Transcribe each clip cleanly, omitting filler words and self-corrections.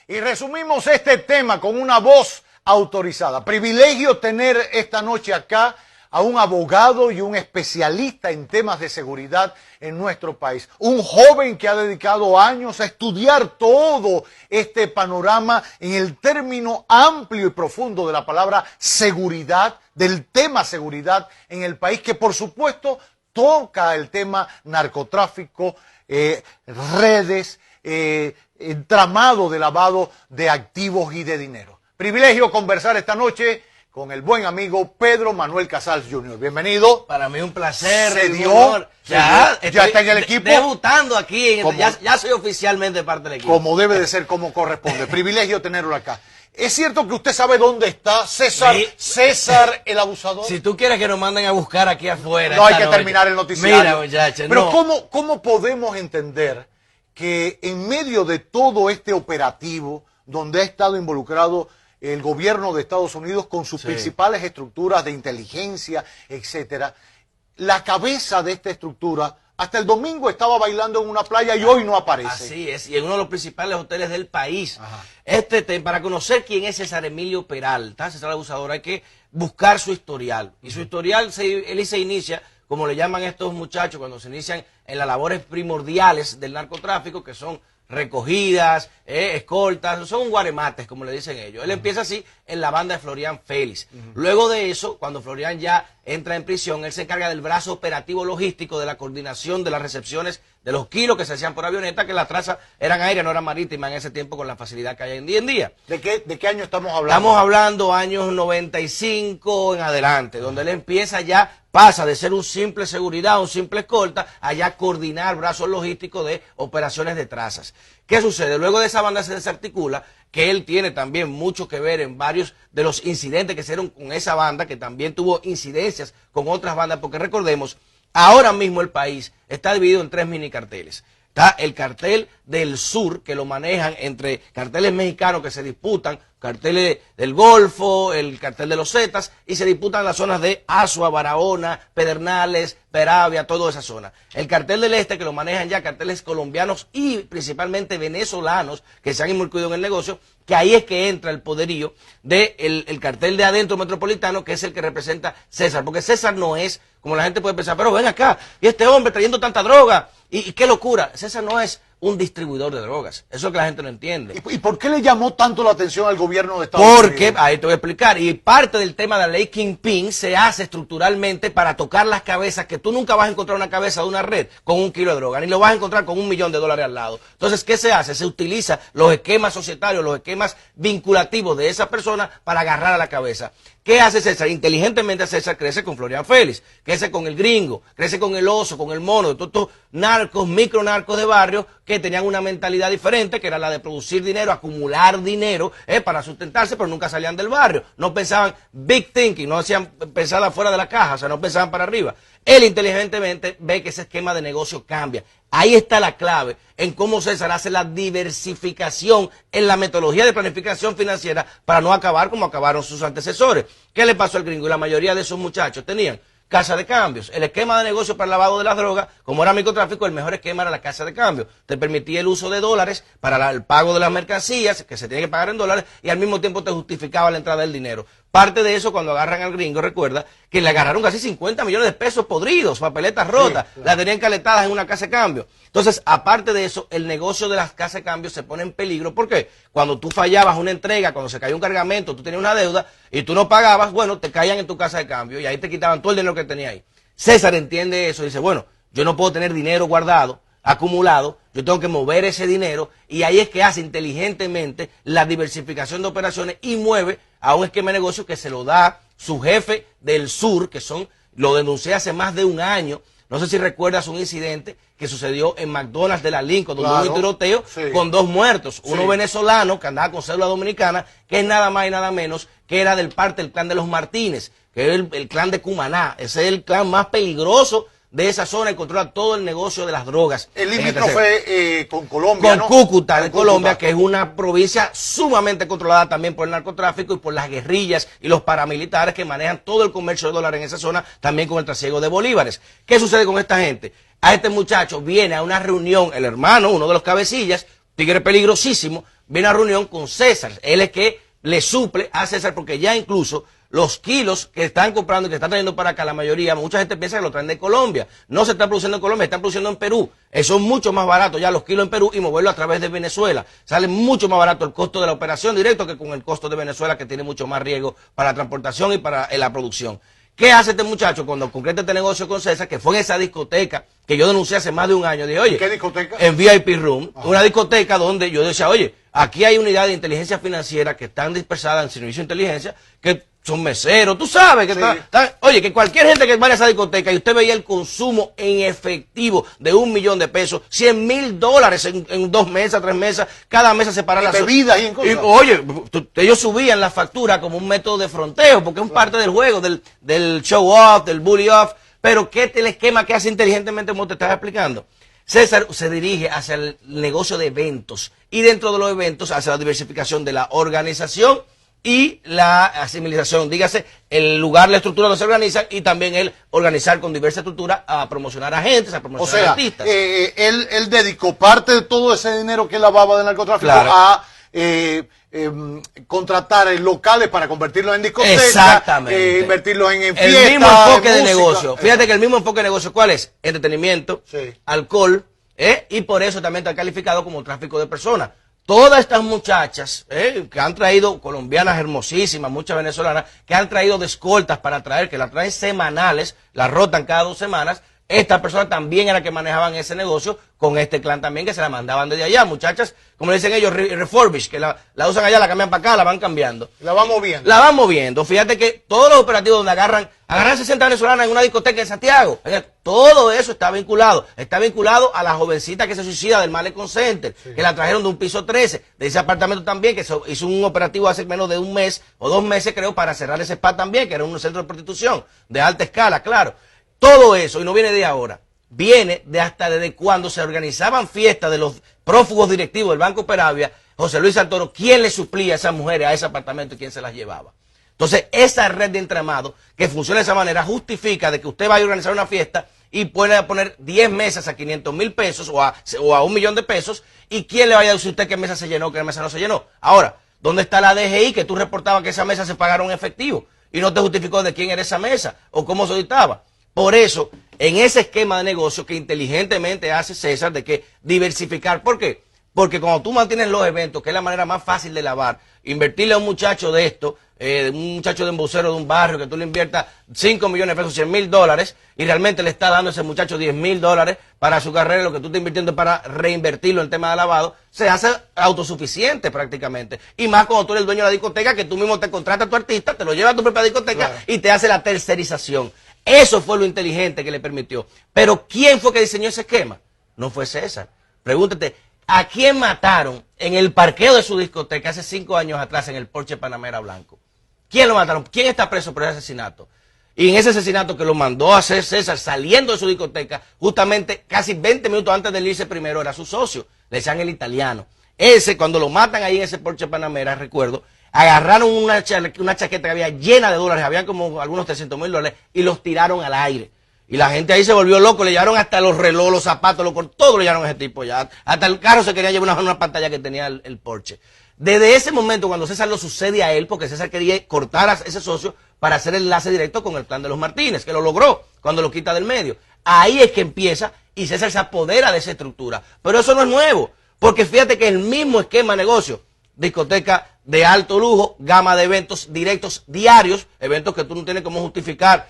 Y resumimos este tema con una voz autorizada. Privilegio tener esta noche acá a un abogado y un especialista en temas de seguridad en nuestro país. Un joven que ha dedicado años a estudiar todo este panorama en el término amplio y profundo de la palabra seguridad, del tema seguridad en el país, que por supuesto toca el tema narcotráfico, redes, entramado de lavado de activos y de dinero. Privilegio conversar esta noche con el buen amigo Pedro Manuel Casals Jr. Bienvenido. Para mí un placer. Se dio. Ya está en el equipo. Debutando aquí. Ya soy oficialmente parte del equipo. Como debe de ser, como corresponde. Privilegio tenerlo acá. ¿Es cierto que usted sabe dónde está César, sí. César el abusador? Si tú quieres que nos manden a buscar aquí afuera. No hay que terminar el noticiario. Mira, muchachos. Pero no. ¿cómo podemos entender que en medio de todo este operativo, donde ha estado involucrado el gobierno de Estados Unidos con sus principales estructuras de inteligencia, etcétera, la cabeza de esta estructura hasta el domingo estaba bailando en una playa y hoy no aparece? Así es, y en uno de los principales hoteles del país. Para conocer quién es César Emilio Peralta, César el abusador, hay que buscar su historial. Y su historial, él se inicia, como le llaman estos muchachos, cuando se inician en las labores primordiales del narcotráfico, que son recogidas, escoltas, son guaremates, como le dicen ellos. Él empieza así en la banda de Florian Félix. Luego de eso, cuando Florian ya entra en prisión, él se encarga del brazo operativo logístico, de la coordinación de las recepciones de los kilos que se hacían por avioneta, que las trazas eran aéreas, no eran marítimas en ese tiempo con la facilidad que hay hoy en día. ¿De qué año estamos hablando? Estamos hablando años 95 en adelante, donde él empieza ya, pasa de ser un simple seguridad, un simple escolta, a ya coordinar brazos logísticos de operaciones de trazas. ¿Qué sucede? Luego de esa banda se desarticula, que él tiene también mucho que ver en varios de los incidentes que se dieron con esa banda, que también tuvo incidencias con otras bandas, porque recordemos, ahora mismo el país está dividido en 3 mini carteles. Está el cartel del sur, que lo manejan entre carteles mexicanos que se disputan, carteles del Golfo, el cartel de los Zetas, y se disputan las zonas de Azua, Barahona, Pedernales, Peravia, toda esa zona. El cartel del este, que lo manejan ya carteles colombianos y principalmente venezolanos, que se han inmiscuido en el negocio, que ahí es que entra el poderío del cartel de adentro metropolitano, que es el que representa César, porque César no es, como la gente puede pensar, pero ven acá, y este hombre trayendo tanta droga, y qué locura. César no es un distribuidor de drogas. Eso es lo que la gente no entiende. ¿Y por qué le llamó tanto la atención al gobierno de Estados Unidos? Porque, ahí te voy a explicar, y parte del tema de la ley Kingpin se hace estructuralmente para tocar las cabezas, que tú nunca vas a encontrar una cabeza de una red con 1 kilo de droga, ni lo vas a encontrar con $1 millón al lado. Entonces, ¿qué se hace? Se utiliza los esquemas societarios, los esquemas vinculativos de esa persona para agarrar a la cabeza. ¿Qué hace César? Inteligentemente César crece con Florian Félix, crece con el Gringo, crece con el Oso, con el Mono, todos estos narcos, micronarcos de barrio que tenían una mentalidad diferente, que era la de producir dinero, acumular dinero para sustentarse, pero nunca salían del barrio. No pensaban big thinking, no hacían pensar fuera de la caja, o sea, no pensaban para arriba. Él inteligentemente ve que ese esquema de negocio cambia. Ahí está la clave en cómo César hace la diversificación en la metodología de planificación financiera para no acabar como acabaron sus antecesores. ¿Qué le pasó al Gringo? Y la mayoría de esos muchachos tenían casa de cambios. El esquema de negocio para el lavado de las drogas, como era microtráfico, el mejor esquema era la casa de cambio. Te permitía el uso de dólares para el pago de las mercancías, que se tiene que pagar en dólares, y al mismo tiempo te justificaba la entrada del dinero. Parte de eso, cuando agarran al Gringo, recuerda que le agarraron casi 50 millones de pesos podridos, papeletas rotas, sí, claro. Las tenían caletadas en una casa de cambio. Entonces, aparte de eso, el negocio de las casas de cambio se pone en peligro. ¿Por qué? Cuando tú fallabas una entrega, cuando se cayó un cargamento, tú tenías una deuda y tú no pagabas, bueno, te caían en tu casa de cambio y ahí te quitaban todo el dinero que tenías ahí. César entiende eso y dice, bueno, yo no puedo tener dinero guardado, acumulado, yo tengo que mover ese dinero, y ahí es que hace inteligentemente la diversificación de operaciones y mueve a un esquema de negocio que se lo da su jefe del sur, que lo denuncié hace más de un año. No sé si recuerdas un incidente que sucedió en McDonald's de la Lincoln, donde hubo un tiroteo con 2 muertos. Uno venezolano que andaba con cédula dominicana, que es nada más y nada menos que era del parte del clan de los Martínez, que es el clan de Cumaná. Ese es el clan más peligroso de esa zona y controla todo el negocio de las drogas. El limítrofe con Colombia, con ¿no? Cúcuta, de Colombia, que es una provincia sumamente controlada también por el narcotráfico y por las guerrillas y los paramilitares que manejan todo el comercio de dólares en esa zona, también con el trasiego de bolívares. ¿Qué sucede con esta gente? A este muchacho viene a una reunión, el hermano, uno de los cabecillas, tigre peligrosísimo, viene a reunión con César. Él es que le suple a César porque ya incluso los kilos que están comprando y que están trayendo para acá, la mayoría, mucha gente piensa que lo traen de Colombia. No se están produciendo en Colombia, están produciendo en Perú. Eso es mucho más barato ya los kilos en Perú y moverlo a través de Venezuela. Sale mucho más barato el costo de la operación directo que con el costo de Venezuela, que tiene mucho más riesgo para la transportación y para la producción. ¿Qué hace este muchacho cuando concreta este negocio con César? Que fue en esa discoteca que yo denuncié hace más de un año. Dije, oye, ¿qué discoteca? En VIP Room, una discoteca donde yo decía, oye, aquí hay unidades de inteligencia financiera que están dispersadas en servicio de inteligencia, que son meseros, tú sabes que oye, que cualquier gente que vaya a esa discoteca y usted veía el consumo en efectivo de $1 millón, $100,000 en 2 mesas, 3 mesas, cada mesa separada. Bebidas y en cosas. Oye, ellos subían la factura como un método de fronteo, porque es parte del juego, del show off, del bully off, pero ¿qué es el esquema que hace inteligentemente como te estás explicando? César se dirige hacia el negocio de eventos y dentro de los eventos hacia la diversificación de la organización y la asimilización, dígase, el lugar, la estructura donde se organizan y también el organizar con diversas estructuras a promocionar agentes, a promocionar artistas. Él dedicó parte de todo ese dinero que él lavaba del narcotráfico a contratar locales para convertirlos en discotecas, exactamente, invertirlos en fiestas, el mismo enfoque de negocio. Fíjate que el mismo enfoque de negocio, ¿cuál es? Entretenimiento, alcohol, y por eso también está calificado como tráfico de personas. Todas estas muchachas que han traído, colombianas hermosísimas, muchas venezolanas, que han traído de escoltas para traer, que las traen semanales, las rotan cada 2 semanas, estas personas también eran que manejaban ese negocio con este clan también, que se la mandaban desde allá. Muchachas, como le dicen ellos, refurbish, que la usan allá, la cambian para acá, la van cambiando. La van moviendo. La van moviendo. Fíjate que todos los operativos donde agarran 60 venezolanas en una discoteca en Santiago, todo eso está vinculado a la jovencita que se suicida del Malecón Center, que la trajeron de un piso 13, de ese apartamento también, que hizo un operativo hace menos de 1 mes o 2 meses, creo, para cerrar ese spa también, que era un centro de prostitución de alta escala, claro. Todo eso, y no viene de ahora, viene de hasta desde cuando se organizaban fiestas de los prófugos directivos del Banco Peravia, José Luis Santoro, ¿quién le suplía a esas mujeres a ese apartamento y quién se las llevaba? Entonces, esa red de entramado que funciona de esa manera justifica de que usted vaya a organizar una fiesta y puede poner 10 mesas a 500,000 pesos o a $1 millón, y quién le vaya a decir a usted qué mesa se llenó, qué mesa no se llenó. Ahora, ¿dónde está la DGI que tú reportabas que esa mesa se pagaron en efectivo y no te justificó de quién era esa mesa o cómo se auditaba? Por eso, en ese esquema de negocio que inteligentemente hace César de que diversificar, ¿por qué? Porque cuando tú mantienes los eventos, que es la manera más fácil de lavar, invertirle a un muchacho de esto, un muchacho de embocero de un barrio, que tú le inviertas 5 millones de pesos, $100,000, y realmente le está dando a ese muchacho $10,000 para su carrera, lo que tú estás invirtiendo para reinvertirlo en el tema de lavado, se hace autosuficiente prácticamente. Y más cuando tú eres el dueño de la discoteca, que tú mismo te contratas a tu artista, te lo llevas a tu propia discoteca y te hace la tercerización. Eso fue lo inteligente que le permitió. Pero ¿quién fue que diseñó ese esquema? No fue César. Pregúntate, ¿a quién mataron en el parqueo de su discoteca hace 5 años atrás en el Porsche Panamera blanco? ¿Quién lo mataron? ¿Quién está preso por ese asesinato? Y en ese asesinato que lo mandó a hacer César saliendo de su discoteca, justamente casi 20 minutos antes de irse primero, era su socio, le decían el italiano. Ese, cuando lo matan ahí en ese Porsche Panamera, recuerdo, agarraron una chaqueta que había llena de dólares, habían como algunos $300,000, y los tiraron al aire. Y la gente ahí se volvió loco, le llevaron hasta los relojes, los zapatos, todo le llevaron a ese tipo ya. Hasta el carro se quería llevar una pantalla que tenía el Porsche. Desde ese momento, cuando César lo sucede a él, porque César quería cortar a ese socio para hacer el enlace directo con el plan de los Martínez, que lo logró cuando lo quita del medio. Ahí es que empieza y César se apodera de esa estructura. Pero eso no es nuevo, porque fíjate que el mismo esquema de negocio, discoteca de alto lujo, gama de eventos directos diarios, eventos que tú no tienes cómo justificar,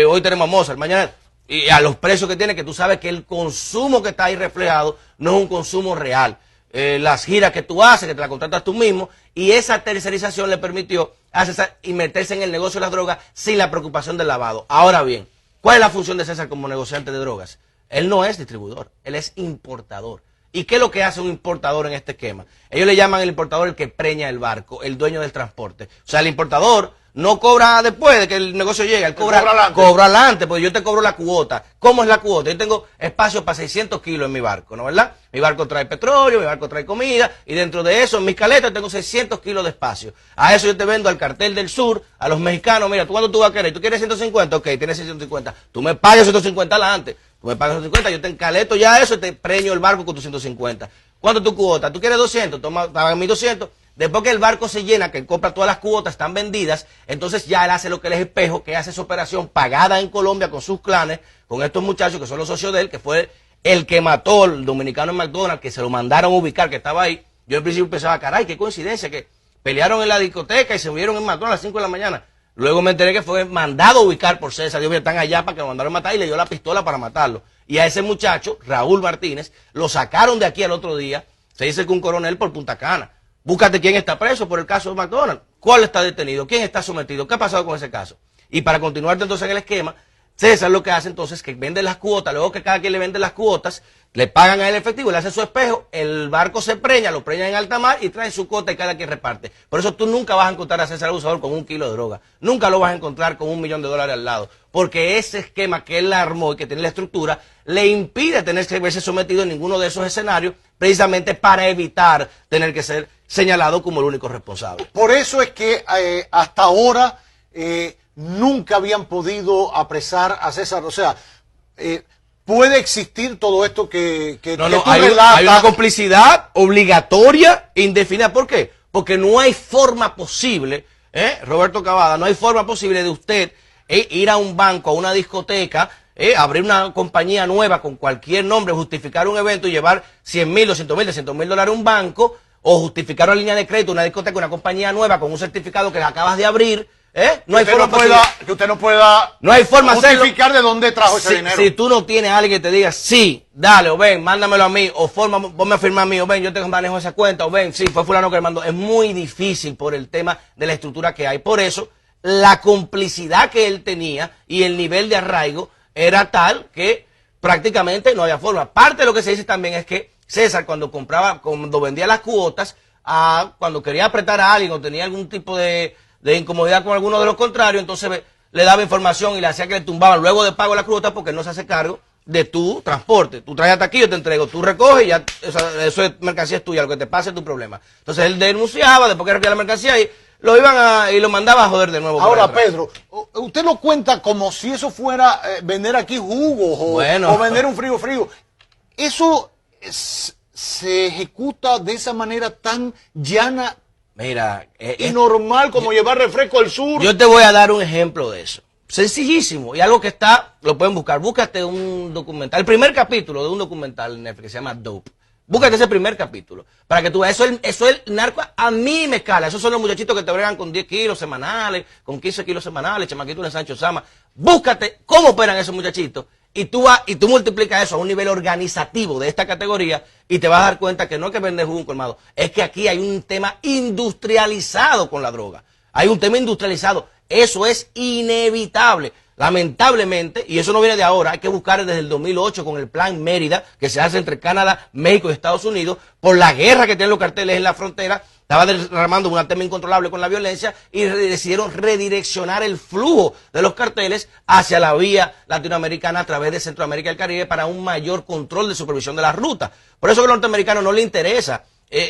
hoy tenemos a Mozart, mañana, y a los precios que tiene, que tú sabes que el consumo que está ahí reflejado no es un consumo real. Las giras que tú haces, que te las contratas tú mismo, y esa tercerización le permitió a César y meterse en el negocio de las drogas sin la preocupación del lavado. Ahora bien, ¿cuál es la función de César como negociante de drogas? Él no es distribuidor, él es importador. ¿Y qué es lo que hace un importador en este esquema? Ellos le llaman el importador el que preña el barco, el dueño del transporte. O sea, el importador no cobra después de que el negocio llega, él cobra adelante, porque yo te cobro la cuota. ¿Cómo es la cuota? Yo tengo espacio para 600 kilos en mi barco, ¿no verdad? Mi barco trae petróleo, mi barco trae comida, y dentro de eso, en mis caletas, tengo 600 kilos de espacio. A eso yo te vendo al cartel del sur, a los mexicanos, mira, ¿tú cuánto tú vas a querer? ¿Tú quieres 150? Ok, tienes 150. Tú me pagas 150 adelante. Tú me pagas 150, yo te encaleto ya eso y te preño el barco con tus 150. ¿Cuánto tu cuota? ¿Tú quieres 200? Toma, paga 1.200. Después que el barco se llena, que él compra todas las cuotas, están vendidas, entonces ya él hace lo que él es espejo, que hace esa operación pagada en Colombia con sus clanes, con estos muchachos que son los socios de él, que fue el que mató al dominicano en McDonald's, que se lo mandaron a ubicar, que estaba ahí. Yo al principio pensaba, caray, qué coincidencia, que pelearon en la discoteca y se vieron en McDonald's a las 5 de la mañana. Luego me enteré que fue mandado a ubicar por César. Dios mío, están allá para que lo mandaron a matar y le dio la pistola para matarlo. Y a ese muchacho, Raúl Martínez, lo sacaron de aquí al otro día. Se dice que un coronel por Punta Cana. Búscate quién está preso por el caso de McDonald's. ¿Cuál está detenido? ¿Quién está sometido? ¿Qué ha pasado con ese caso? Y para continuar entonces en el esquema, César lo que hace entonces es que vende las cuotas, luego que cada quien le vende las cuotas, le pagan a él efectivo, le hace su espejo, el barco se preña, lo preña en alta mar y trae su cuota y cada quien reparte. Por eso tú nunca vas a encontrar a César Abusador con 1 kilo de droga, nunca lo vas a encontrar con $1 millón al lado, porque ese esquema que él armó y que tiene la estructura, le impide tener que verse sometido en ninguno de esos escenarios, precisamente para evitar tener que ser señalado como el único responsable. Por eso es que hasta ahora nunca habían podido apresar a César. O sea, puede existir todo esto que tú relatas. Hay una complicidad obligatoria e indefinida. ¿Por qué? Porque no hay forma posible, Roberto Cavada, no hay forma posible de usted ir a un banco, a una discoteca, abrir una compañía nueva con cualquier nombre, justificar un evento y llevar 100.000, 200.000, $300.000 a un banco, o justificar una línea de crédito, una discoteca, una compañía nueva con un certificado que acabas de abrir. No hay forma que usted no pueda no hay forma justificar de dónde trajo ese dinero. Si tú no tienes a alguien que te diga, sí, dale, o ven, mándamelo a mí, o ponme a firmar a mí, o ven, yo te manejo esa cuenta, o ven, sí, fue fulano que me mandó. Es muy difícil por el tema de la estructura que hay. Por eso, la complicidad que él tenía y el nivel de arraigo era tal que prácticamente no había forma. Parte de lo que se dice también es que César, cuando vendía las cuotas, cuando quería apretar a alguien o tenía algún tipo de incomodidad con alguno de los contrarios, entonces le daba información y le hacía que le tumbaban luego de pago la cuota porque no se hace cargo de tu transporte. Tú traes hasta aquí, yo te entrego, tú recoges y ya eso es mercancía es tuya, lo que te pase es tu problema. Entonces él denunciaba, después que recogía la mercancía y lo mandaba a joder de nuevo. Ahora, Pedro, usted lo cuenta como si eso fuera vender aquí jugos o vender un frío. Eso se ejecuta de esa manera tan llana. Mira, y normal como llevar refresco al sur. Yo te voy a dar un ejemplo de eso. Sencillísimo. Y algo que lo pueden buscar. Búscate un documental. El primer capítulo de un documental en Netflix que se llama Dope. Búscate ese primer capítulo. Para que tú veas. Eso es el narco. A mí me cala. Esos son los muchachitos que te bregan con 10 kilos semanales, con 15 kilos semanales, chamaquitos en Sancho Sama. Búscate cómo operan esos muchachitos. Y tú multiplicas eso a un nivel organizativo de esta categoría y te vas a dar cuenta que no es que vender jugo colmado, es que aquí hay un tema industrializado con la droga. Hay un tema industrializado. Eso es inevitable. Lamentablemente, y eso no viene de ahora, hay que buscar desde el 2008 con el Plan Mérida, que se hace entre Canadá, México y Estados Unidos, por la guerra que tienen los carteles en la frontera, estaba derramando un tema incontrolable con la violencia y decidieron redireccionar el flujo de los carteles hacia la vía latinoamericana a través de Centroamérica y el Caribe para un mayor control de supervisión de las rutas. Por eso que a los norteamericanos no les interesa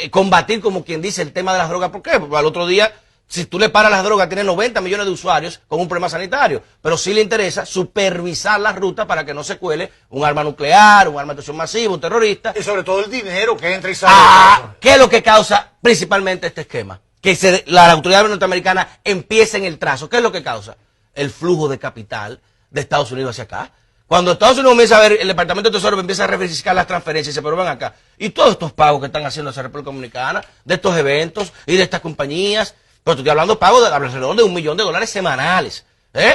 combatir, como quien dice, el tema de las drogas. ¿Por qué? Porque al otro día, si tú le paras las drogas, tiene 90 millones de usuarios con un problema sanitario. Pero sí le interesa supervisar las rutas para que no se cuele un arma nuclear, un arma de destrucción masiva, un terrorista. Y sobre todo el dinero que entra y sale. ¿Qué es lo que causa principalmente este esquema? Que la autoridad norteamericana empiece en el trazo. ¿Qué es lo que causa? El flujo de capital de Estados Unidos hacia acá. Cuando Estados Unidos comienza a ver, el Departamento de Tesoro empieza a verificar las transferencias y dice, pero ven acá. Y todos estos pagos que están haciendo esa República Dominicana, de estos eventos y de estas compañías. Pero tú estoy hablando de pagos de alrededor de $1 millón semanales.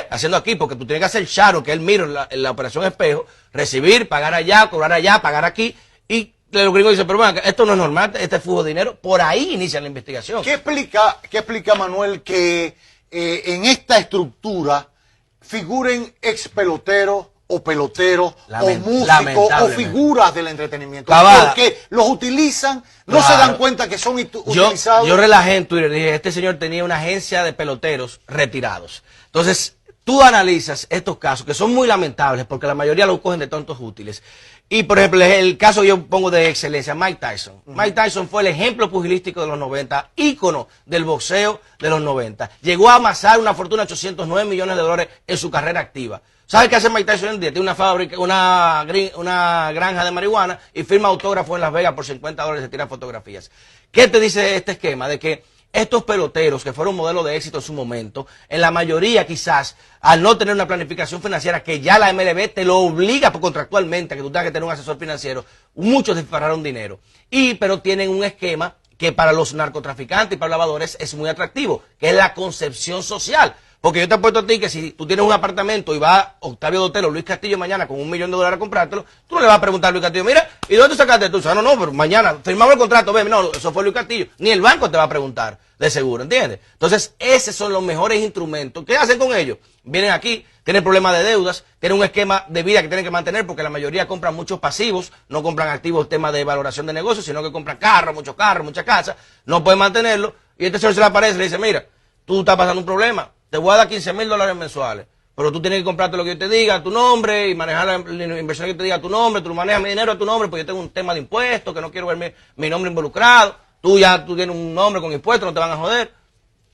Haciendo aquí, porque tú tienes que hacer Sharon, que es el miro en la operación espejo, recibir, pagar allá, cobrar allá, pagar aquí. Y los gringos dicen, pero bueno, esto no es normal, este flujo de dinero. Por ahí inicia la investigación. ¿Qué explica Manuel, que en esta estructura figuren ex peloteros o peloteros o músicos o figuras del entretenimiento? Cavada. Porque los utilizan, no se dan cuenta que son utilizados. Yo relajé en Twitter, dije, este señor tenía una agencia de peloteros retirados. Entonces, tú analizas estos casos, que son muy lamentables, porque la mayoría los cogen de tontos útiles, Y, por ejemplo, el caso que yo pongo de excelencia, Mike Tyson. Mike Tyson fue el ejemplo pugilístico de los 90, ícono del boxeo de los 90. Llegó a amasar una fortuna de 809 millones de dólares en su carrera activa. ¿Sabes qué hace Mike Tyson hoy en día? Tiene una fábrica, una granja de marihuana y firma autógrafos en Las Vegas por $50 y se tira fotografías. ¿Qué te dice este esquema? De que estos peloteros que fueron modelos de éxito en su momento, en la mayoría quizás, al no tener una planificación financiera que ya la MLB te lo obliga contractualmente a que tú tengas que tener un asesor financiero, muchos despilfarraron dinero. Pero tienen un esquema que para los narcotraficantes y para los lavadores es muy atractivo, que es la concepción social. Porque yo te apuesto a ti que si tú tienes un apartamento y va Octavio Dotelo, Luis Castillo mañana con $1 millón a comprártelo, tú no le vas a preguntar a Luis Castillo, mira, ¿y dónde tú sacaste tú? O sea, no, pero mañana firmamos el contrato, ven, no, eso fue Luis Castillo. Ni el banco te va a preguntar, de seguro, ¿entiendes? Entonces, esos son los mejores instrumentos. ¿Qué hacen con ellos? Vienen aquí, tienen problemas de deudas, tienen un esquema de vida que tienen que mantener porque la mayoría compran muchos pasivos, no compran activos temas de valoración de negocios, sino que compran carros, muchas casas, no pueden mantenerlo, y este señor se le aparece y le dice, mira, tú estás pasando un problema, te voy a dar $15,000 mensuales, pero tú tienes que comprarte lo que yo te diga a tu nombre y manejar la inversión que yo te diga a tu nombre, tú manejas mi dinero a tu nombre, porque yo tengo un tema de impuestos, que no quiero ver mi nombre involucrado, tú tienes un nombre con impuestos, no te van a joder.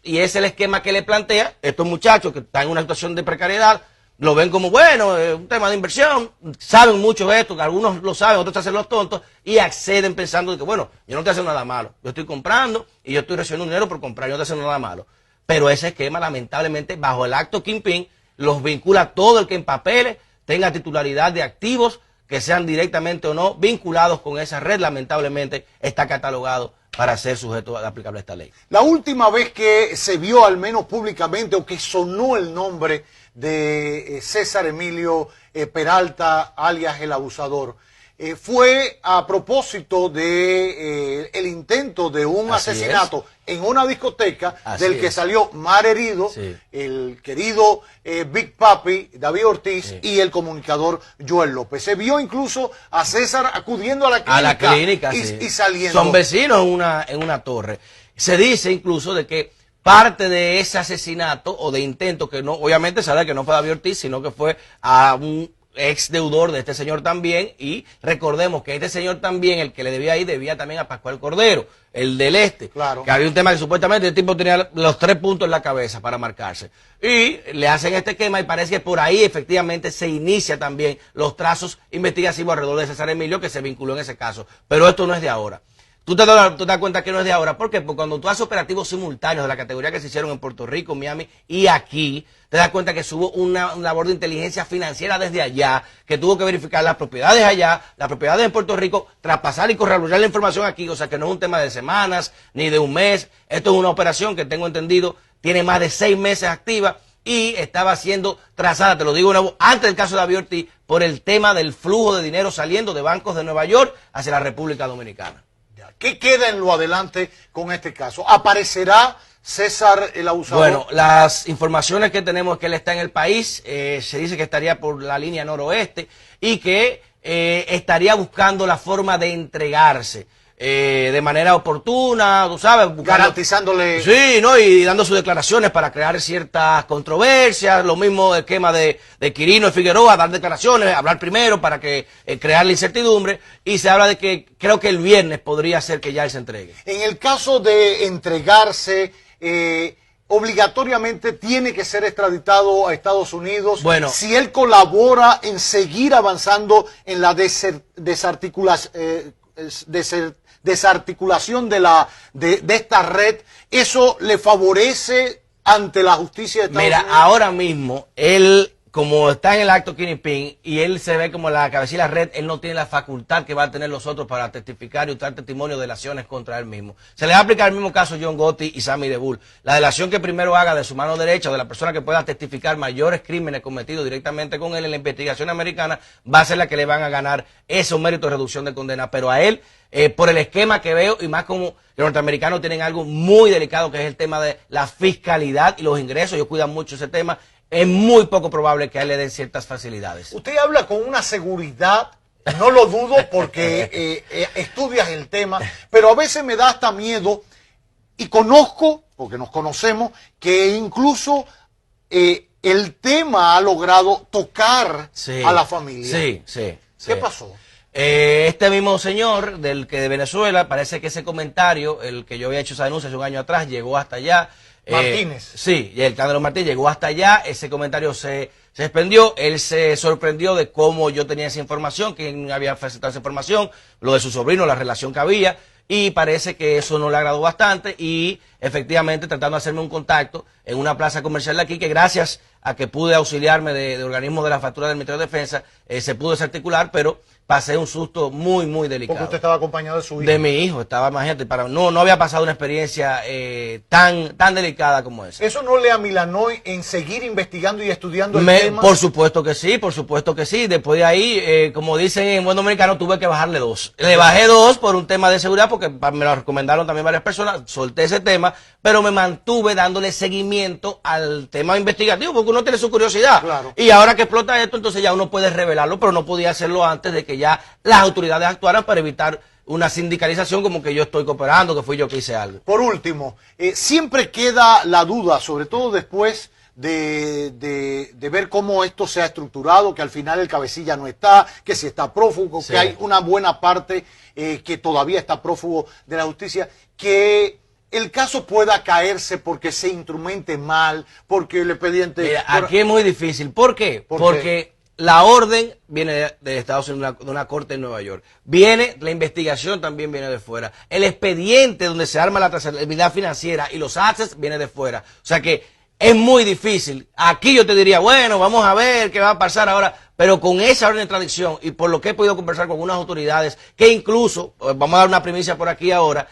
Y ese es el esquema que le plantea estos muchachos que están en una situación de precariedad, lo ven como, bueno, es un tema de inversión, saben mucho de esto, algunos lo saben, otros se hacen los tontos, y acceden pensando que, bueno, yo no estoy haciendo nada malo, yo estoy comprando y yo estoy recibiendo dinero por comprar, yo no estoy haciendo nada malo. Pero ese esquema, lamentablemente, bajo el acto Kingpin, los vincula a todo el que en papeles tenga titularidad de activos que sean directamente o no vinculados con esa red, lamentablemente, está catalogado para ser sujeto aplicable a esta ley. La última vez que se vio, al menos públicamente, o que sonó el nombre de César Emilio Peralta, alias el abusador, fue a propósito de el intento de un asesinato en una discoteca del que salió mal herido el querido Big Papi David Ortiz y el comunicador Joel López. Se vio incluso a César acudiendo a la clínica y saliendo. Son vecinos en una torre. Se dice incluso de que parte de ese asesinato o de intento, que no, obviamente sabe que no fue David Ortiz, sino que fue a un ex deudor de este señor también, y recordemos que este señor también, el que le debía ahí, debía también a Pascual Cordero, el del este, claro, que había un tema que supuestamente el tipo tenía los 3 puntos en la cabeza para marcarse, y le hacen este esquema y parece que por ahí efectivamente se inicia también los trazos investigativos alrededor de César Emilio, que se vinculó en ese caso, pero esto no es de ahora. Tú te das cuenta que no es de ahora. ¿Por qué? Porque cuando tú haces operativos simultáneos de la categoría que se hicieron en Puerto Rico, Miami y aquí, te das cuenta que hubo una labor de inteligencia financiera desde allá, que tuvo que verificar las propiedades allá, las propiedades en Puerto Rico, traspasar y corroborar la información aquí. O sea que no es un tema de semanas ni de un mes. Esto es una operación que tengo entendido tiene más de 6 meses activa y estaba siendo trazada, te lo digo de nuevo, antes del caso de David Ortiz, por el tema del flujo de dinero saliendo de bancos de Nueva York hacia la República Dominicana. ¿Qué queda en lo adelante con este caso? ¿Aparecerá César el abusador? Bueno, las informaciones que tenemos es que él está en el país, se dice que estaría por la línea noroeste y que estaría buscando la forma de entregarse de manera oportuna, tú sabes, buscando, garantizándole... Sí, ¿no? Y dando sus declaraciones para crear ciertas controversias, lo mismo esquema de Quirino y Figueroa, dar declaraciones, hablar primero para que crear la incertidumbre, y se habla de que creo que el viernes podría ser que ya él se entregue. En el caso de entregarse, obligatoriamente tiene que ser extraditado a Estados Unidos. Bueno, si él colabora en seguir avanzando en la desarticulación de esta red, ¿eso le favorece ante la justicia de Estados Unidos? Mira, ahora mismo, él, como está en el acto Kingpin y él se ve como la cabecilla de la red, él no tiene la facultad que van a tener los otros para testificar y usar testimonio de delaciones contra él mismo. Se le va a aplicar el mismo caso a John Gotti y Sammy DeBull. La delación que primero haga de su mano derecha o de la persona que pueda testificar mayores crímenes cometidos directamente con él en la investigación americana va a ser la que le van a ganar esos méritos de reducción de condena. Pero a él, por el esquema que veo, y más como los norteamericanos tienen algo muy delicado que es el tema de la fiscalidad y los ingresos, ellos cuidan mucho ese tema, es muy poco probable que a él le den ciertas facilidades. Usted habla con una seguridad, no lo dudo porque estudias el tema, pero a veces me da hasta miedo, y conozco, porque nos conocemos, que incluso el tema ha logrado tocar a la familia. Sí. ¿Qué pasó? Este mismo señor del que de Venezuela, parece que ese comentario, el que yo había hecho esa denuncia hace un año atrás, llegó hasta allá. Martínez. Sí, y el Candelo Martínez llegó hasta allá, ese comentario se expendió, él se sorprendió de cómo yo tenía esa información, quién había facilitado esa información, lo de su sobrino, la relación que había, y parece que eso no le agradó bastante, y efectivamente tratando de hacerme un contacto en una plaza comercial de aquí, que gracias a que pude auxiliarme de organismos de la factura del Ministerio de Defensa, se pudo desarticular, pero pasé un susto muy, muy delicado. Porque usted estaba acompañado de su hijo. De mi hijo, estaba, imagínate, no había pasado una experiencia tan delicada como esa. ¿Eso no le amilanó en seguir investigando y estudiando el tema? Por supuesto que sí, por supuesto que sí. Después de ahí, como dicen en buen dominicano, tuve que bajarle 2. Le bajé 2 por un tema de seguridad, porque me lo recomendaron también varias personas, solté ese tema, pero me mantuve dándole seguimiento al tema investigativo, porque uno tiene su curiosidad. Claro. Y ahora que explota esto, entonces ya uno puede revelarlo, pero no podía hacerlo antes de que ya las autoridades actuaran para evitar una sindicalización como que yo estoy cooperando, que fui yo que hice algo. Por último, siempre queda la duda, sobre todo después de ver cómo esto se ha estructurado, que al final el cabecilla no está, que si está prófugo, Sí. que hay una buena parte que todavía está prófugo de la justicia, que el caso pueda caerse porque se instrumente mal, porque el expediente... Mira, aquí es muy difícil. ¿Por qué? ¿Por qué? Porque la orden viene de Estados Unidos, de una corte en Nueva York. La investigación también viene de fuera. El expediente donde se arma la trazabilidad financiera y los access viene de fuera. O sea que es muy difícil. Aquí yo te diría, bueno, vamos a ver qué va a pasar ahora. Pero con esa orden de extradición y por lo que he podido conversar con algunas autoridades, que incluso, vamos a dar una primicia por aquí ahora,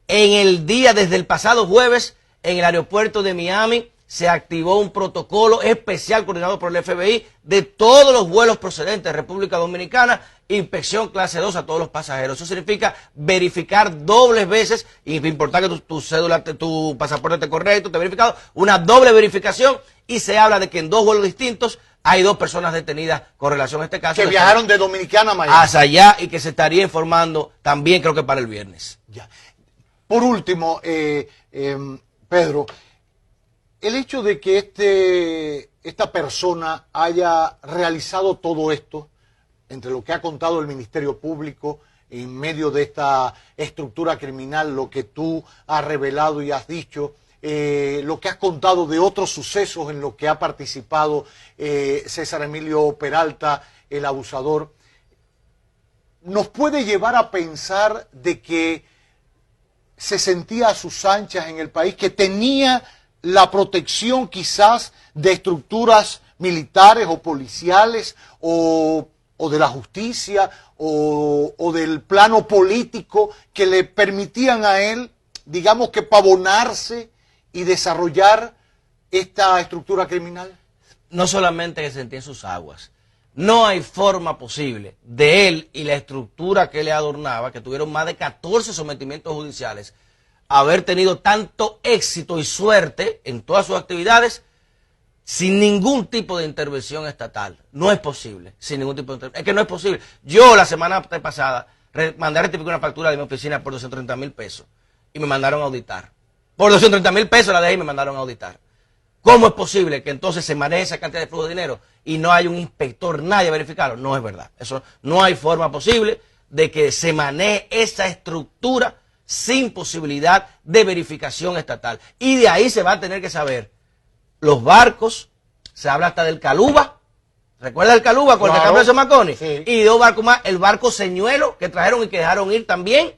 en el día, desde el pasado jueves, en el aeropuerto de Miami, se activó un protocolo especial coordinado por el FBI de todos los vuelos procedentes de República Dominicana, inspección clase 2 a todos los pasajeros. Eso significa verificar dobles veces, y importar que tu cédula, tu pasaporte esté correcto, esté verificado, una doble verificación, y se habla de que en 2 vuelos distintos hay 2 personas detenidas con relación a este caso. Que viajaron de Dominicana a Miami. Hacia allá, y que se estaría informando también, creo que para el viernes. Ya. Por último, Pedro, el hecho de que esta persona haya realizado todo esto, entre lo que ha contado el Ministerio Público, en medio de esta estructura criminal, lo que tú has revelado y has dicho, lo que has contado de otros sucesos en los que ha participado César Emilio Peralta, el abusador, nos puede llevar a pensar de que se sentía a sus anchas en el país, que tenía la protección quizás de estructuras militares o policiales o de la justicia o del plano político que le permitían a él, digamos que pavonarse y desarrollar esta estructura criminal. No solamente que se sentía en sus aguas, no hay forma posible de él y la estructura que le adornaba, que tuvieron más de 14 sometimientos judiciales, haber tenido tanto éxito y suerte en todas sus actividades sin ningún tipo de intervención estatal. No es posible, sin ningún tipo de intervención. Es que no es posible. Yo la semana pasada mandé a rectificar una factura de mi oficina por 230,000 pesos y me mandaron a auditar. Por 230,000 pesos la dejé y me mandaron a auditar. ¿Cómo es posible que entonces se maneje esa cantidad de flujo de dinero y no hay un inspector, nadie a verificarlo? No es verdad. Eso no hay forma posible de que se maneje esa estructura sin posibilidad de verificación estatal. Y de ahí se va a tener que saber los barcos, se habla hasta del Caluba, ¿recuerda el Caluba con el que cambió ese Maconi? Sí. Y 2 barcos más, el barco Señuelo que trajeron y que dejaron ir también,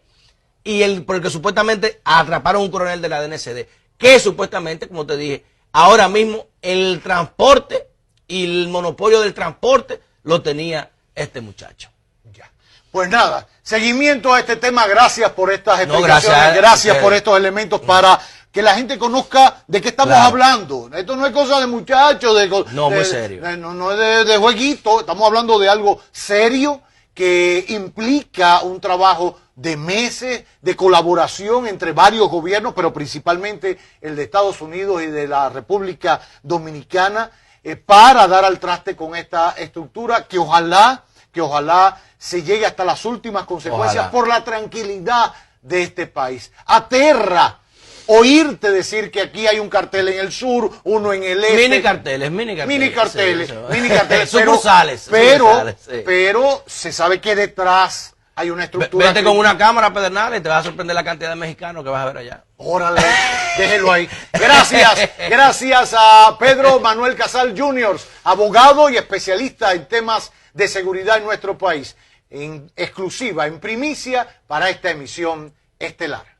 y por el que supuestamente atraparon un coronel de la DNCD, que supuestamente, como te dije, ahora mismo el transporte y el monopolio del transporte lo tenía este muchacho. Ya. Pues nada, seguimiento a este tema, gracias por estas explicaciones, gracias, gracias por estos elementos para que la gente conozca de qué estamos hablando. Esto no es cosa de muchachos, muy serio. No es de jueguito, estamos hablando de algo serio que implica un trabajo de meses de colaboración entre varios gobiernos, pero principalmente el de Estados Unidos y de la República Dominicana, para dar al traste con esta estructura que ojalá se llegue hasta las últimas consecuencias. Ojalá. Por la tranquilidad de este país. Aterra oírte decir que aquí hay un cartel en el sur, uno en el este. Mini carteles. Mini Sí, carteles. Sucursales. Pero se sabe que detrás hay una estructura. Vete con una cámara, Pedernales, y te vas a sorprender la cantidad de mexicanos que vas a ver allá. Órale, déjelo ahí. Gracias a Pedro Manuel Casal Jr., abogado y especialista en temas de seguridad en nuestro país, en exclusiva, en primicia para esta emisión estelar.